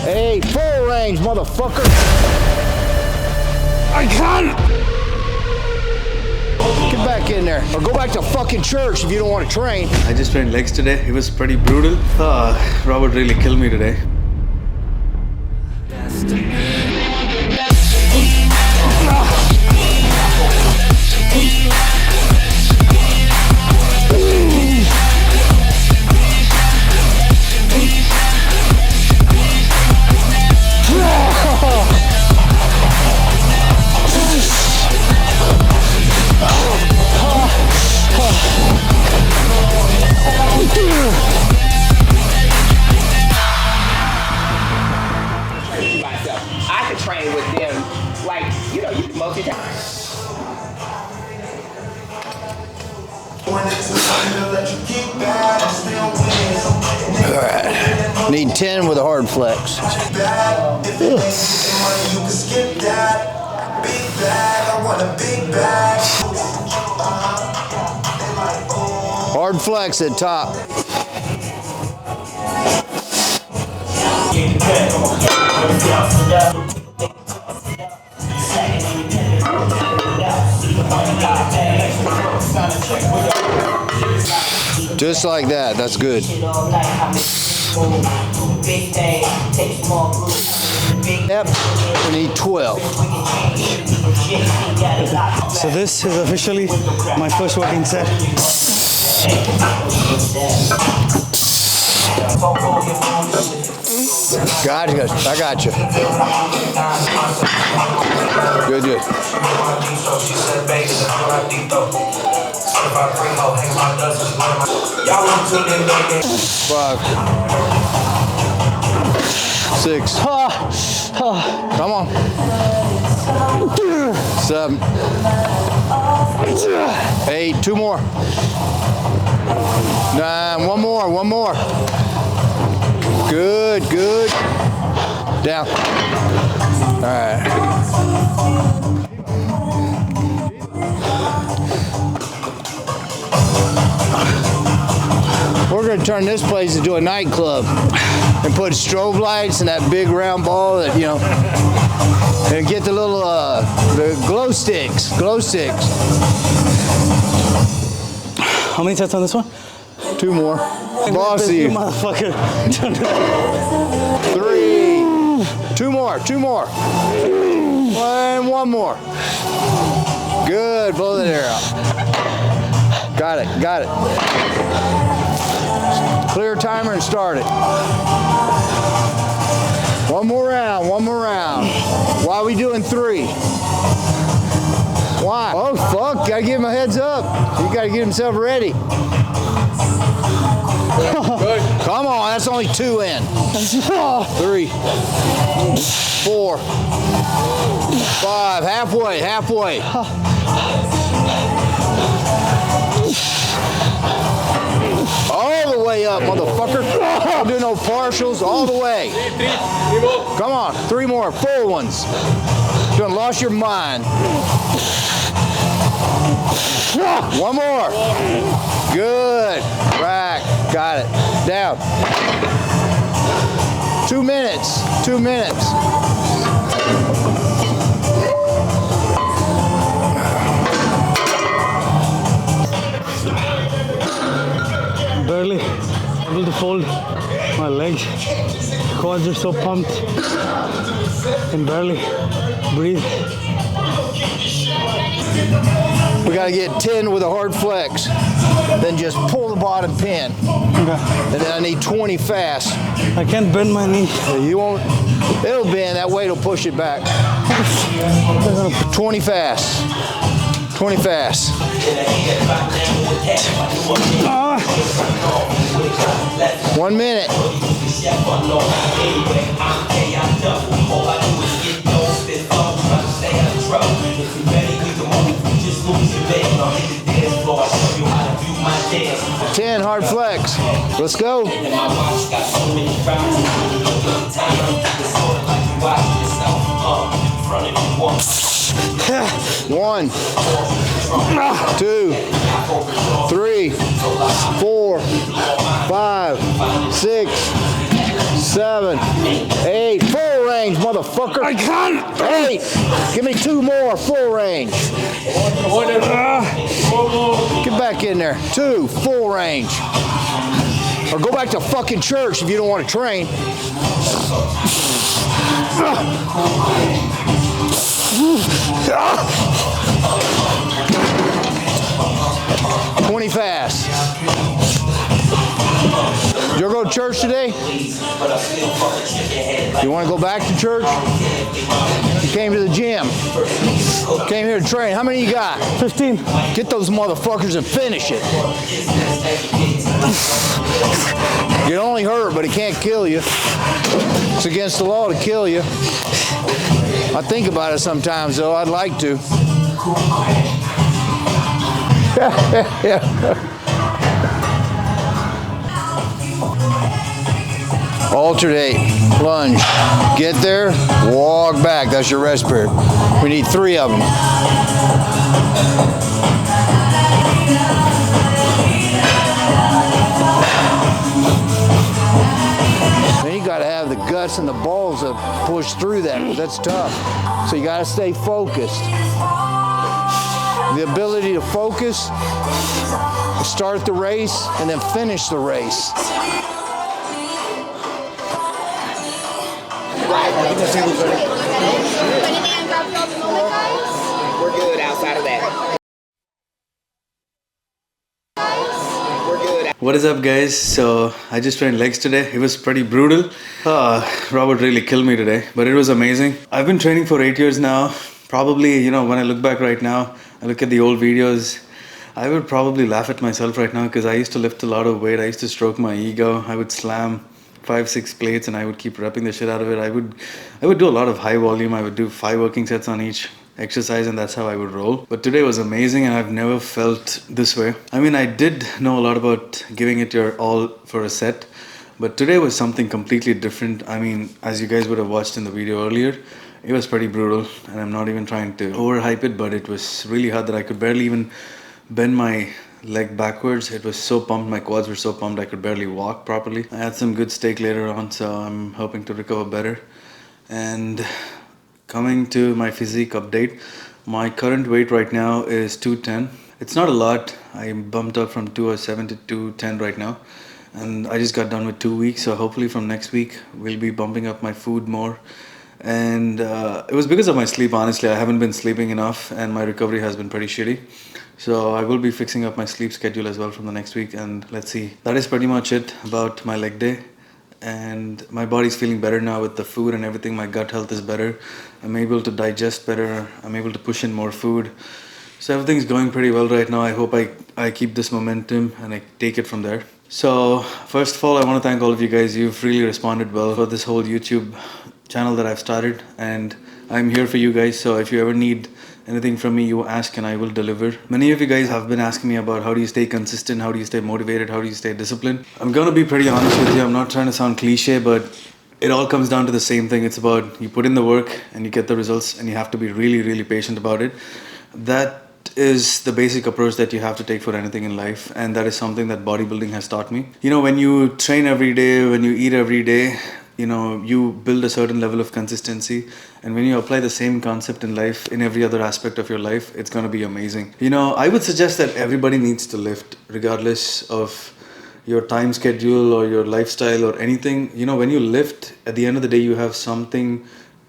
8, full range, motherfucker. I can't. Get back in there, or go back to fucking church if you don't want to train. I just trained legs today. It was pretty brutal. Robert really killed me today. I could train with them, like, you know, you can multitask. All right, need 10 with a hard flex. Hard flex at top. Just like that, that's good. Yep, we need 12. So this is officially my first working set. Gotcha, I got you. Good, good. 5, 6. Come on. 7, 8. 2 more. 9. One more. Good, good. Down. All right. We're going to turn this place into a nightclub and put strobe lights and that big round ball that, you know, and get the little the glow sticks. How many sets on this one? 2 more. Bossy. You motherfucker. 3. 2 more. And 1 more. Good. Blow that air out. Got it. Clear timer and start it. One more round. Why are we doing 3? Why? Oh, fuck. Gotta give him a heads up. You gotta get himself ready. Come on, that's only 2 in. 3, 4, 5. Halfway. All the way up, motherfucker. Don't do no partials, all the way. Come on, 3 more, full ones. You done lost your mind. 1 more. Good. Rack. Got it. Down. 2 minutes. Barely able to fold my legs. Quads are so pumped. Can barely breathe. We got to get 10 with a hard flex. Then just pull the bottom pin. Okay. And then I need 20 fast. I can't bend my knee. You won't. It'll bend. That weight will push it back. 20 fast. 20 fast. 1 minute. Ten hard flex. Let's go. 1, 2, 3, 4, 5, 6, 7, 8, full range, motherfucker. I can't. 8, give me 2 more, full range. Get back in there. 2, full range. Or go back to fucking church if you don't want to train. 20 fast. Did you go to church today? You want to go back to church? You came to the gym. Came here to train. How many you got? 15. Get those motherfuckers and finish it. It only hurt, but it can't kill you. It's against the law to kill you. I think about it sometimes, though. I'd like to. Alternate, lunge, get there, walk back. That's your rest period. We need 3 of them. Then you got to have the guts and the balls to push through that. That's tough. So you got to stay focused. The ability to focus, start the race, and then finish the race. We're good outside of that. We're good. What is up, guys? So I just trained legs today. It was pretty brutal. Robert really killed me today, but it was amazing. I've been training for 8 years now. Probably, when I look back right now, I look at the old videos, I would probably laugh at myself right now because I used to lift a lot of weight. I used to stroke my ego. I would slam 5-6 plates and I would keep repping the shit out of it. I would do a lot of high volume. I would do 5 working sets on each exercise, and that's how I would roll. But today was amazing and I've never felt this way. I mean, I did know a lot about giving it your all for a set, but today was something completely different. I mean, as you guys would have watched in the video earlier, it was pretty brutal, and I'm not even trying to overhype it, but it was really hard that I could barely even bend my leg backwards. It was so pumped, my quads were so pumped I could barely walk properly. I had some good steak later on, so I'm hoping to recover better. And coming to my physique update, my current weight right now is 210. It's not a lot. I bumped up from 207 to 210 right now, and I just got done with 2 weeks, so hopefully from next week we'll be bumping up my food more. And it was because of my sleep, honestly. I haven't been sleeping enough and my recovery has been pretty shitty. So I will be fixing up my sleep schedule as well from the next week, and let's see. That is pretty much it about my leg day. And my body's feeling better now with the food and everything. My gut health is better. I'm able to digest better. I'm able to push in more food. So everything's going pretty well right now. I hope I keep this momentum and I take it from there. So first of all, I want to thank all of you guys. You've really responded well for this whole YouTube channel that I've started, and I'm here for you guys. So if you ever need anything from me, you ask and I will deliver. Many of you guys have been asking me about how do you stay consistent, how do you stay motivated, how do you stay disciplined. I'm gonna be pretty honest with you. I'm not trying to sound cliche, but it all comes down to the same thing. It's about you put in the work and you get the results, and you have to be really, really patient about it. That is the basic approach that you have to take for anything in life, and that is something that bodybuilding has taught me. When you train every day, when you eat every day, you build a certain level of consistency, and when you apply the same concept in life, in every other aspect of your life, it's going to be amazing. I would suggest that everybody needs to lift, regardless of your time schedule or your lifestyle or anything. When you lift, at the end of the day, you have something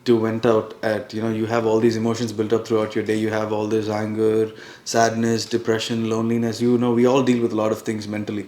to vent out at. You have all these emotions built up throughout your day. You have all this anger, sadness, depression, loneliness. We all deal with a lot of things mentally.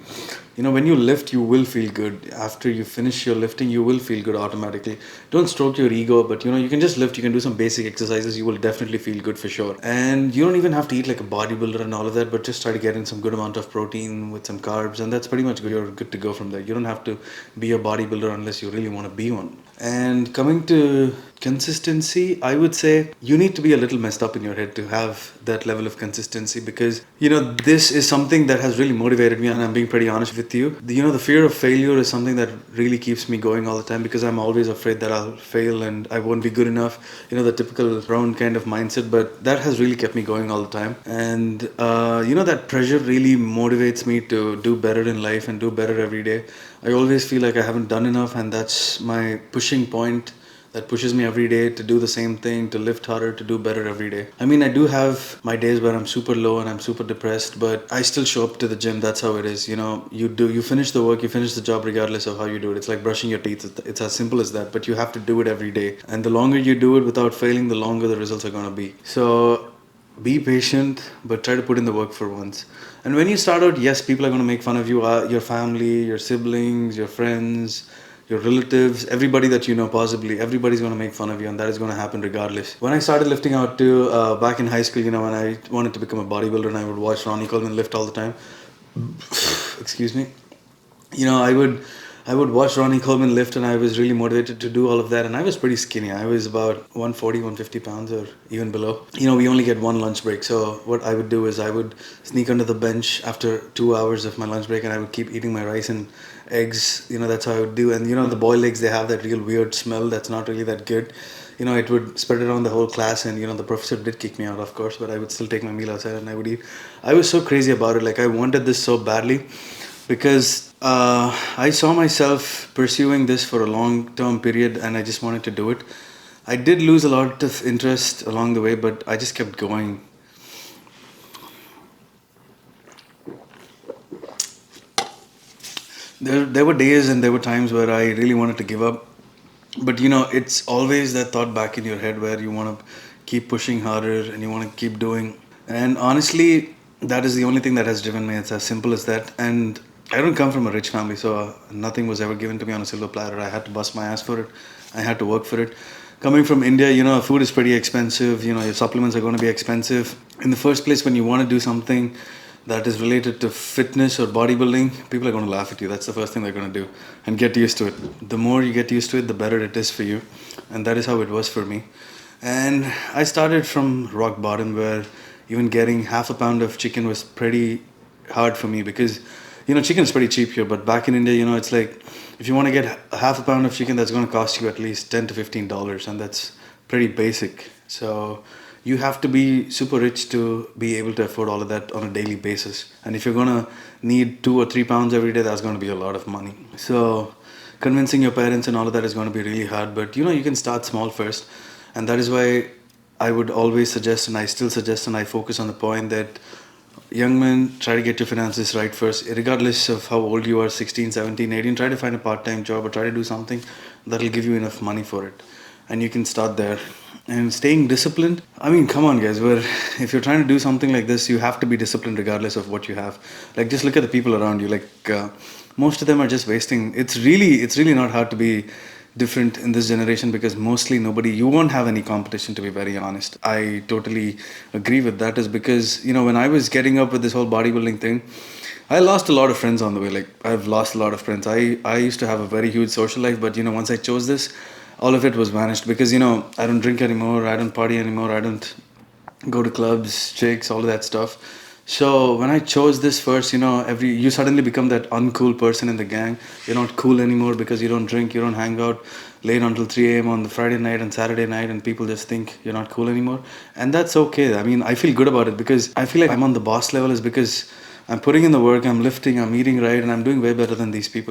When you lift, you will feel good. After you finish your lifting, you will feel good automatically. Don't stroke your ego, but you can just lift. You can do some basic exercises. You will definitely feel good for sure. And you don't even have to eat like a bodybuilder and all of that, but just try to get in some good amount of protein with some carbs, and that's pretty much good. You're good to go from there. You don't have to be a bodybuilder unless you really want to be one. And coming to Consistency, I would say you need to be a little messed up in your head to have that level of consistency, because this is something that has really motivated me, and I'm being pretty honest with you. The fear of failure is something that really keeps me going all the time, because I'm always afraid that I'll fail and I won't be good enough, the typical round kind of mindset. But that has really kept me going all the time, and that pressure really motivates me to do better in life and do better every day. I always feel like I haven't done enough, and that's my pushing point that pushes me every day to do the same thing, to lift harder, to do better every day. I mean, I do have my days where I'm super low and I'm super depressed, but I still show up to the gym. That's how it is. You finish the work, you finish the job regardless of how you do it. It's like brushing your teeth. It's as simple as that, but you have to do it every day. And the longer you do it without failing, the longer the results are going to be. So be patient, but try to put in the work for once. And when you start out, yes, people are going to make fun of you, your family, your siblings, your friends, your relatives, everybody that you know, possibly everybody's going to make fun of you, and that is going to happen regardless. When I started lifting out back in high school, when I wanted to become a bodybuilder, and I would watch Ronnie Coleman lift all the time. Excuse me. I would watch Ronnie Coleman lift, and I was really motivated to do all of that. And I was pretty skinny. I was about 140, 150 pounds or even below. We only get one lunch break. So what I would do is I would sneak under the bench after 2 hours of my lunch break, and I would keep eating my rice and eggs. That's how I would do. And the boiled eggs, they have that real weird smell that's not really that good. It would spread around the whole class, and the professor did kick me out, of course, but I would still take my meal outside and I would eat. I was so crazy about it. Like, I wanted this so badly, because I saw myself pursuing this for a long-term period, and I just wanted to do it. I did lose a lot of interest along the way, but I just kept going. There were days and there were times where I really wanted to give up. But it's always that thought back in your head where you want to keep pushing harder and you want to keep doing. And honestly, that is the only thing that has driven me. It's as simple as that. And I don't come from a rich family, so nothing was ever given to me on a silver platter. I had to bust my ass for it. I had to work for it. Coming from India, food is pretty expensive. Your supplements are going to be expensive. In the first place, when you want to do something that is related to fitness or bodybuilding, people are going to laugh at you. That's the first thing they're going to do, and get used to it. The more you get used to it, the better it is for you. And that is how it was for me. And I started from rock bottom, where even getting half a pound of chicken was pretty hard for me, because chicken is pretty cheap here, but back in India, it's like, if you want to get half a pound of chicken, that's going to cost you at least $10 to $15, and that's pretty basic. So you have to be super rich to be able to afford all of that on a daily basis. And if you're going to need 2 or 3 pounds every day, that's going to be a lot of money. So convincing your parents and all of that is going to be really hard, but you can start small first. And that is why I would always suggest, and I still suggest, and I focus on the point that young men, try to get your finances right first, regardless of how old you are, 16, 17, 18. Try to find a part-time job or try to do something that will give you enough money for it, and you can start there. And staying disciplined, I mean, come on guys, if you're trying to do something like this, you have to be disciplined regardless of what you have. Like, just look at the people around you. Like, most of them are just wasting. It's really not hard to be different in this generation, because mostly you won't have any competition, to be very honest. I totally agree with that, is because when I was getting up with this whole bodybuilding thing, I lost a lot of friends on the way. Like, I've lost a lot of friends. I used to have a very huge social life, but once I chose this, all of it was vanished, because I don't drink anymore, I don't party anymore, I don't go to clubs, chicks, all of that stuff. So when I chose this first, you suddenly become that uncool person in the gang. You're not cool anymore because you don't drink, you don't hang out late until 3 a.m. on the Friday night and Saturday night, and people just think you're not cool anymore. And that's okay. I mean, I feel good about it, because I feel like I'm on the boss level, is because I'm putting in the work, I'm lifting, I'm eating right, and I'm doing way better than these people.